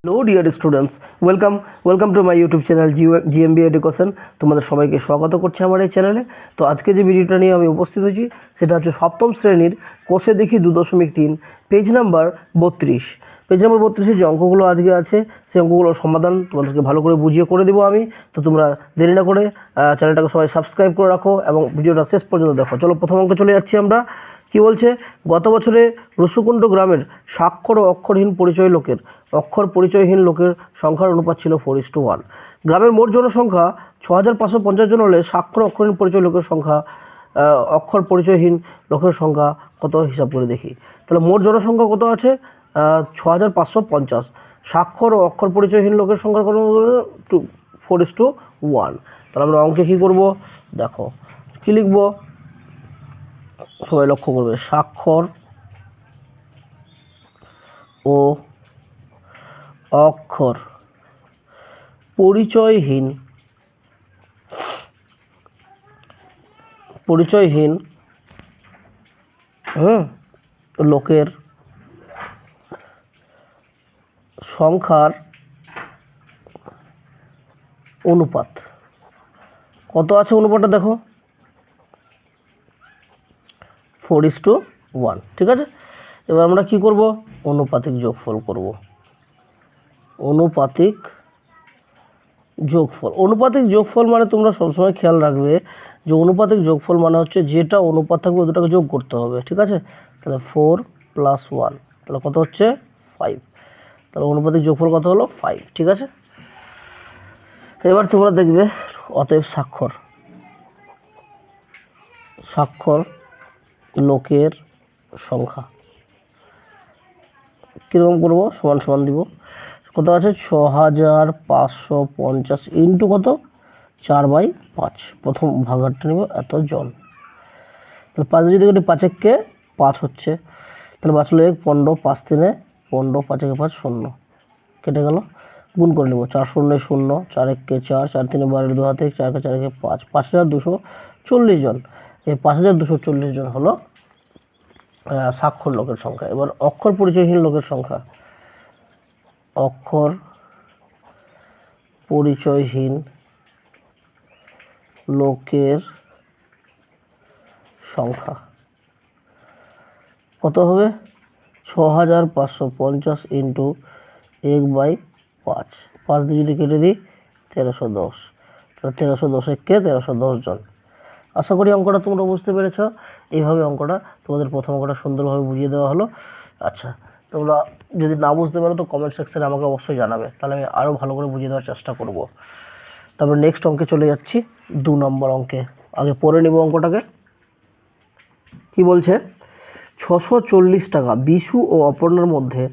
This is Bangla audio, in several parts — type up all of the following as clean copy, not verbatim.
Hello dear students, welcome to my YouTube channel GMB education. তোমাদের সবাইকে স্বাগত করছি আমার এই চ্যানেলে। তো আজকে যে ভিডিওটা নিয়ে আমি উপস্থিত হয়েছি সেটা হচ্ছে সপ্তম শ্রেণীর কোষে দেখি 2.3 পেজ নাম্বার 32। পেজ নাম্বার 32 যে অঙ্কগুলো আজকে আছে সেই অঙ্কগুলোর সমাধান তোমাদেরকে ভালো করে বুঝিয়ে করে দেবো আমি। তো তোমরা দেরি না করে চ্যানেলটাকে সবাই সাবস্ক্রাইব করে রাখো এবং ভিডিওটা শেষ পর্যন্ত দেখো। চলো প্রথম অঙ্কে চলে যাচ্ছি আমরা। কি বলছে, গত বছরে রসুকুণ্ড গ্রামের স্বাক্ষর ও অক্ষরহীন পরিচয়হীন লোকের সংখ্যার অনুপাত ছিল 4:1। গ্রামের মোট জনসংখ্যা 6,550 জন হলে স্বাক্ষর অক্ষরহীন অক্ষর পরিচয়হীন লোকের সংখ্যা কত হিসাব করে দেখি। তাহলে মোট জনসংখ্যা কত আছে? 6,550। স্বাক্ষর ও অক্ষর পরিচয়হীন লোকের সংখ্যা কত? 4:1। তাহলে আমরা অঙ্কে কী করবো দেখো, কী লিখবো সবাই লক্ষ্য করবে। স্বাক্ষর ও অক্ষর পরিচয়হীন লোকের সংখ্যার অনুপাত কত আছে? অনুপাতটা দেখো 4:1। ঠিক আছে, এবার আমরা কি করব? অনুপাতিক যোগফল করব। অনুপাতিক যোগফল মানে তোমরা সবসময় খেয়াল রাখবে যে অনুপাতিক যোগফল মানে হচ্ছে যেটা অনুপাত থাকবে ওটাকে যোগ করতে হবে। ঠিক আছে, তাহলে 4 + 1 তাহলে কত হচ্ছে? 5। তাহলে অনুপাতিক যোগফল কত হলো? 5। ঠিক আছে, এবার তোমরা দেখবে অতএব স্বাক্ষর লোকের সংখ্যা কীরকম করবো? সমান সমান দিব। কত আছে? 6,550 ইন্টু কত? 4/5। প্রথম ভাগারটা নেব এত জন। তাহলে 5 যদি করি 5 একে 5 হচ্ছে, তাহলে বাঁচলো 1, 15, 5 3 15, 5 একে 5 0 কেটে গেল। গুণ করে নেব 4 0 0, 4 একে 4, 4 3 12 2 হাতে 4 একে 4 একে 5, 5,240 জন। এই 5,240 জন হলো স্বাক্ষর লোকের সংখ্যা। এবার অক্ষর পরিচয়হীন লোকের সংখ্যা। অক্ষর পরিচয়হীন লোকের সংখ্যা কত হবে? 6,550 ইন্টু 1/5। 5 দিয়ে যদি কেটে দিই 1,310। তাহলে 1,310 একে 1,310 জন। আশা করি অঙ্কটা তোমরা বুঝতে পেরেছ। এইভাবে অঙ্কটা তোমাদের প্রথম অঙ্কটা সুন্দরভাবে বুঝিয়ে দেওয়া হলো। আচ্ছা, তোমরা যদি না বুঝতে পারো তো কমেন্ট সেকশনে আমাকে অবশ্যই জানাবে, তাহলে আমি আরও ভালো করে বুঝিয়ে দেওয়ার চেষ্টা করব। তারপর নেক্সট অঙ্কে চলে যাচ্ছি, 2 নম্বর অঙ্কে। আগে পড়ে নেব অঙ্কটাকে। কি বলছে? 640 টাকা বিশু ও অপর্ণার মধ্যে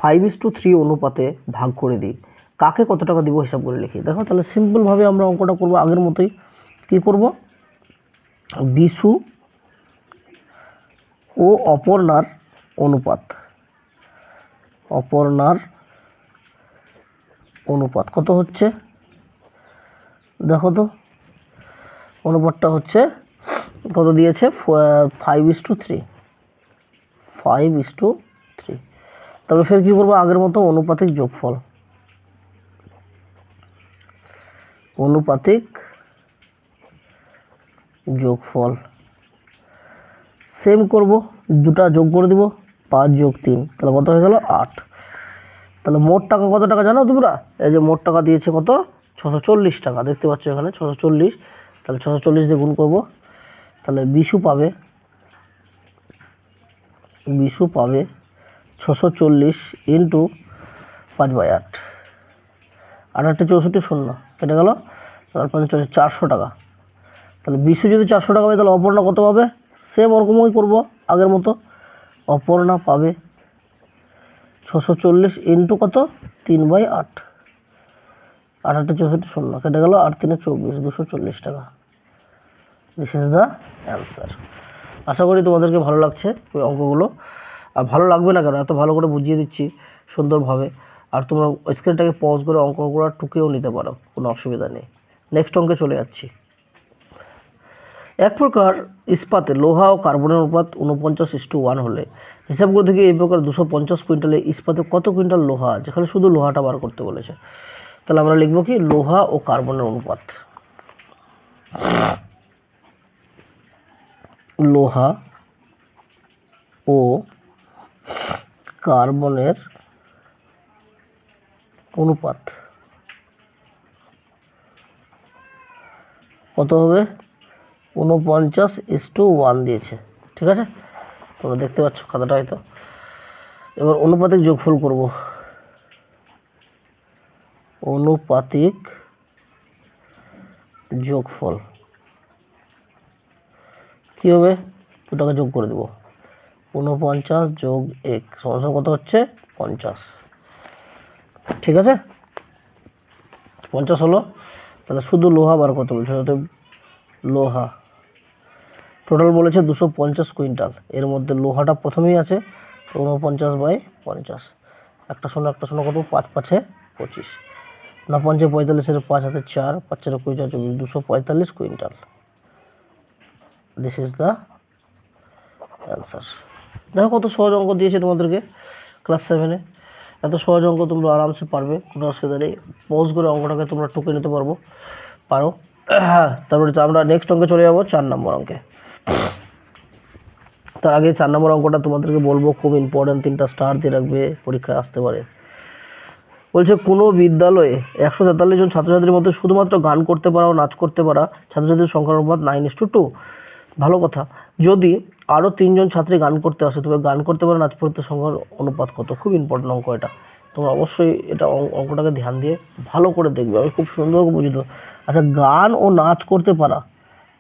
5:3 অনুপাতে ভাগ করে দিই। কাকে কত টাকা দিব হিসাব করে লিখি। দেখো, তাহলে সিম্পলভাবে আমরা অঙ্কটা করবো আগের মতোই। কি করব? বিশু ও অপর্ণার অনুপাত কত হচ্ছে? দেখো তো, অনুপাতটা হচ্ছে কত দিয়েছে? 5:3। তাহলে ফের কি করবো? আগের মতো অনুপাতিক যোগফল সেম করব। দুটা যোগ করে দিব, 5 + 3 তাহলে কত হয়ে গেল? 8। তাহলে মোট টাকা কত টাকা জানো তোমরা? এই যে মোট টাকা দিয়েছে কত? 640 টাকা। দেখতে পাচ্ছ এখানে 640। তাহলে 640 দিয়ে গুণ করবো। তাহলে বিশু পাবে 640 ইন্টু 5/8। 8 64 0 কেটে গেল। তারপর 400 টাকা। তাহলে বিশু যদি 400 টাকা পাবে তাহলে অপর্ণা কত পাবে? সেম ওরকমই করবো আগের মতো। অপর্ণা পাবে 640 ইন্টু কত? 3/8। 8 64 0 কেটে গেল। 8 3 24, 240 টাকা। This is the answer. আশা করি তোমাদেরকে ভালো লাগছে ওই অঙ্কগুলো। আর ভালো লাগবে না কেন? এত ভালো করে বুঝিয়ে দিচ্ছি সুন্দরভাবে। আর তোমরা স্ক্রিনটাকে পজ করে অঙ্কগুলো টুকেও নিতে পারো, কোনো অসুবিধা নেই। নেক্সট অঙ্কে চলে যাচ্ছি। এক প্রকার ইস্পাতে লোহা ও কার্বনের অনুপাত 49:1 হলে হিসাব করে দেখি এই প্রকার 250 কুইন্টালে ইস্পাতে কত কুইন্টাল লোহা, যেখানে শুধু লোহাটা বার করতে বলেছে। তাহলে আমরা লিখবো কি লোহা ও কার্বনের অনুপাত, লোহা ও কার্বনের অনুপাত কত হবে, 49:1 দিয়েছে। ঠিক আছে, তোমরা দেখতে পাচ্ছ খাতাটা হয়তো। এবার অনুপাতিক যোগফল করব, অনুপাতিক যোগফল কি হবে, দুটাকে যোগ করে দেব, 49 যোগ 1 সমান কত হচ্ছে 50। ঠিক আছে, 50 হলো। তাহলে শুধু লোহা বার করতে বলছে, লোহা টোটাল বলেছে 250 কুইন্টাল, এর মধ্যে লোহাটা প্রথমেই আছে 49/50, একটা শূন্য একটা শূন্য কত, 5 5 25, 9 5 45, 5 হাতে 4, 5 4 24, 245 quintal. This is the answer. দেখো কত সহজ অঙ্ক দিয়েছে তোমাদেরকে ক্লাস 7-এ, এত সহজ অঙ্ক তোমরা আরামসে পারবে, কোনো অসুবিধা নেই। পজ করে অঙ্কটাকে তোমরা টুকে নিতে পারো। তারপরে আমরা নেক্সট অঙ্কে চলে যাবো, 4 নম্বর অঙ্কে। তার আগে 4 নম্বর অঙ্কটা তোমাদেরকে বলবো, খুব ইম্পর্টেন্ট, 3টা স্টার দিয়ে রাখবে, পরীক্ষায় আসতে পারে। বলছে কোনো বিদ্যালয়ে 143 জন ছাত্রছাত্রীর মধ্যে শুধুমাত্র গান করতে পারা ও নাচ করতে পারা ছাত্রছাত্রীর সংখ্যার অনুপাত 9:2। ভালো কথা, যদি আরো 3 জন ছাত্রী গান করতে আসে তবে গান করতে পারা নাচ করতে সংখ্যার অনুপাত কত। খুব ইম্পর্টেন্ট অঙ্ক এটা, তোমরা অবশ্যই এটা অঙ্কটাকে ধ্যান দিয়ে ভালো করে দেখবে, আমি খুব সুন্দর করে বুঝিয়ে দেবো। আচ্ছা, গান ও নাচ করতে পারা,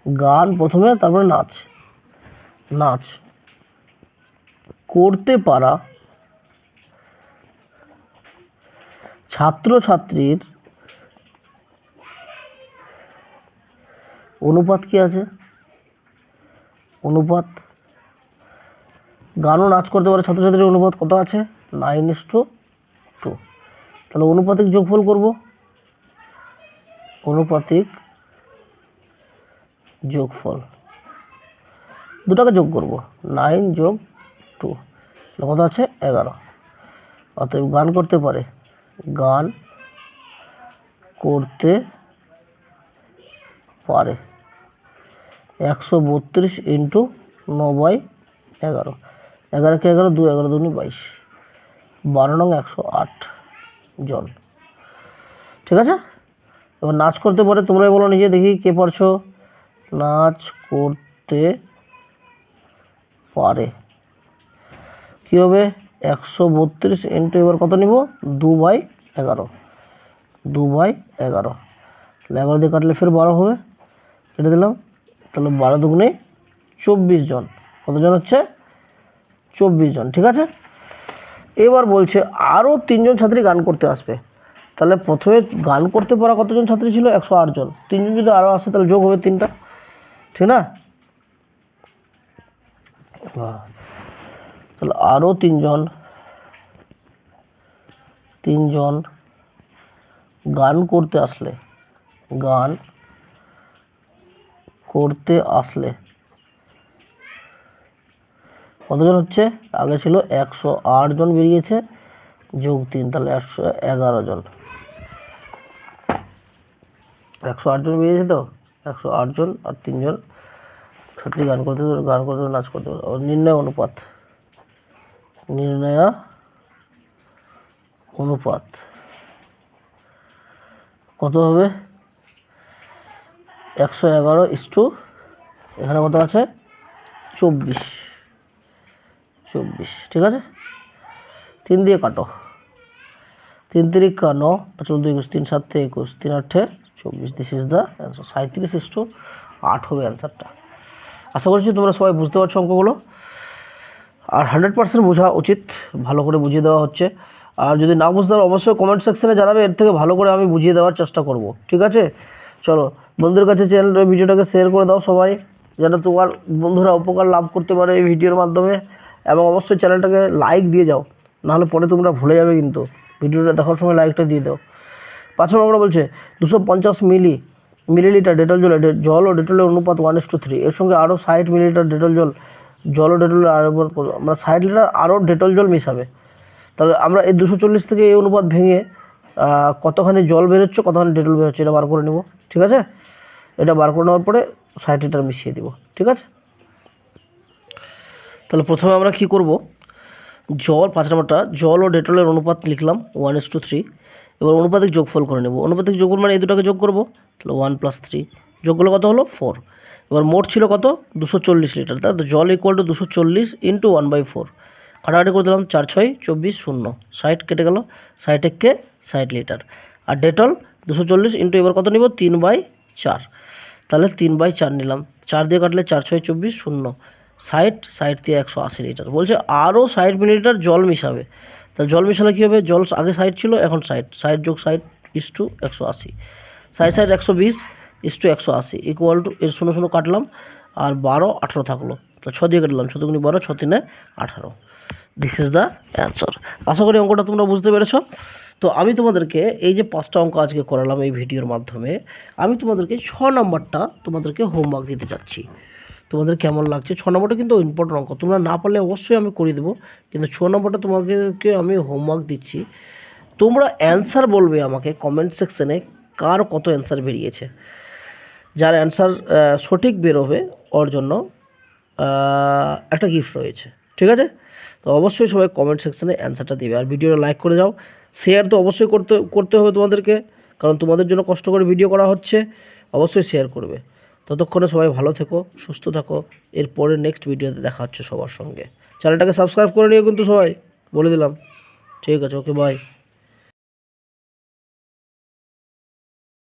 গান প্রথমে তারপরে নাচ, নাচ করতে পারা ছাত্রছাত্রীর অনুপাত কি আছে, অনুপাত গান ও নাচ করতে পারে ছাত্রছাত্রীর অনুপাত কত আছে, 9:2। তাহলে অনুপাতিক যোগফল করব, অনুপাতিক যোগফল দুটাকে যোগ করব, 9 যোগ 2 কত আছে 11। অতএব গান করতে পারে, গান করতে পারে 132 ইন্টু 9/11, 11 কে 11, 2 11 2 22, 12 নং 108 জন। ঠিক আছে, এবার নাচ করতে পারে, তোমরাই বলো নিজে দেখি কে পারছো। নাচ করতে পারে কি হবে, 132 ইন্টু এবার কত নিব, 2/11, 2/11, 11 দিয়ে কাটলে ফের 12 হবে, কেটে দিলাম। তাহলে 12 দুগুণে 24 জন, কতজন হচ্ছে 24 জন। ঠিক আছে, এবার বলছে আরো 3 জন ছাত্রী গান করতে আসবে, তাহলে প্রথমে গান করতে পারা কতজন ছাত্রী ছিল, 108 জন, 3 জন যদি আরো আসে তাহলে যোগ হবে 3টা, ঠিক না। তাহলে আরো 3 জন গান করতে আসলে, গান করতে আসলে কতজন হচ্ছে, আগে ছিল 108 জন বেরিয়েছে, যোগ 3, তাহলে 111 জন, 108 জন বেরিয়েছে তো, 108 জন আর 3 জন ছাত্রী গান করতে নাচ করতে পারে। নির্ণয় অনুপাত, নির্ণয় অনুপাত কত হবে, 111 এখানে কত আছে 24। ঠিক আছে, 3 দিয়ে কাটো, 3 3 9, 14 21, 3 7 21, 3 8 24, দিস ইজ দ্য অ্যান্সার, 37:8 হবে অ্যান্সারটা। আশা করছি তোমরা সবাই বুঝতে পারছো অঙ্কগুলো, আর 100% বোঝা উচিত, ভালো করে বুঝিয়ে দেওয়া হচ্ছে। আর যদি না বুঝতে পারো অবশ্যই কমেন্ট সেকশনে জানাবে, এর থেকে ভালো করে আমি বুঝিয়ে দেওয়ার চেষ্টা করব। ঠিক আছে, চলো বন্ধুদের কাছে চ্যানেলের ভিডিওটাকে শেয়ার করে দাও সবাই, যাতে তোমার বন্ধুরা উপকার লাভ করতে পারে এই ভিডিওর মাধ্যমে, এবং অবশ্যই চ্যানেলটাকে লাইক দিয়ে যাও, নাহলে পরে তোমরা ভুলে যাবে, কিন্তু ভিডিওটা দেখার সময় লাইকটা দিয়ে দাও। 5 নম্বর বলছে 250 মিলি মিলিলিটার ডেটল জল ও ডেটলের অনুপাত 1:3, এর সঙ্গে আরও 60 মিলিলিটার ডেটল জল ও ডেটলের আমরা 60 লিটার আরও ডেটল জল মিশাবে। তাহলে আমরা এই 240 থেকে এই অনুপাত ভেঙে কতখানি জল বেরোচ্ছে কতখানি ডেটল বেরোচ্ছে এটা বার করে নেব, ঠিক আছে? এটা বার করে নেওয়ার পরে 60 লিটার মিশিয়ে দিব, ঠিক আছে? তাহলে প্রথমে আমরা কি করব, 5 নম্বরটা জল ও ডেটলের অনুপাত লিখলাম 1:3। এবার অনুপাতিক যোগফল করে নেব। অনুপাতিক যোগফল মানে এই দুটাকে যোগ করব, তাহলে 1 + 3 যোগ করলে কত হলো 4। এবার মোট ছিল কত 240 লিটার, তাই তো জল = 240 × 1/4, কাটাকাটি করে দিলাম 4 × 6 = 24, 0 60 কেটে গেল, 60 × 60 লিটার। আর ডেটল 240 ইন্টু এবার কত নিব 3/4, তাহলে 3/4 নিলাম, 4 দিয়ে কাটলে 4 × 6 = 24, 0 60 দিয়ে 180 লিটার। বলছে আরও 60 মিলিলিটার জল মিশাবে। তাহলে জল মিশালে কী হবে, জল আগে 60 ছিল এখন 60, 60 + 60 = 180, 60 120 = 180 = এর 0 0 কাটলাম আর 12 18 থাকলো, তো 6 দিয়ে কাটলাম, 6 × 12 6 × 3 = 18। This is the answer. আশা করি অঙ্কটা তোমরা বুঝতে পেরেছ। তো আমি তোমাদেরকে এই যে 5টা অঙ্ক আজকে করালাম এই ভিডিওর মাধ্যমে, আমি তোমাদেরকে 6 নম্বরটা তোমাদেরকে হোমওয়ার্ক দিতে যাচ্ছি। তোমাদের কেমন লাগছে? 6 নম্বরটা কিন্তু ইম্পর্টেন্ট অঙ্ক, তোমরা না পারলে অবশ্যই আমি করে দেবো, কিন্তু 6 নম্বরটা তোমাদেরকে আমি হোমওয়ার্ক দিচ্ছি। তোমরা অ্যান্সার বলবে আমাকে কমেন্ট সেকশনে কার কত অ্যান্সার বেরিয়েছে। যার অ্যান্সার সঠিক বেরোবে ওর জন্য একটা গিফট রয়েছে, ঠিক আছে? তো অবশ্যই সবাই কমেন্ট সেকশনে অ্যান্সারটা দেবে, আর ভিডিওটা লাইক করে যাও, শেয়ার তো অবশ্যই করতে হবে তোমাদেরকে, কারণ তোমাদের জন্য কষ্ট করে ভিডিও করা হচ্ছে, অবশ্যই শেয়ার করবে। ততক্ষণে সবাই ভালো থেকো, সুস্থ থাকো, এরপরে নেক্সট ভিডিওতে দেখা হচ্ছে সবার সঙ্গে। চ্যানেলটাকে সাবস্ক্রাইব করে নিও কিন্তু সবাই, বলে দিলাম, ঠিক আছে, ওকে বাই।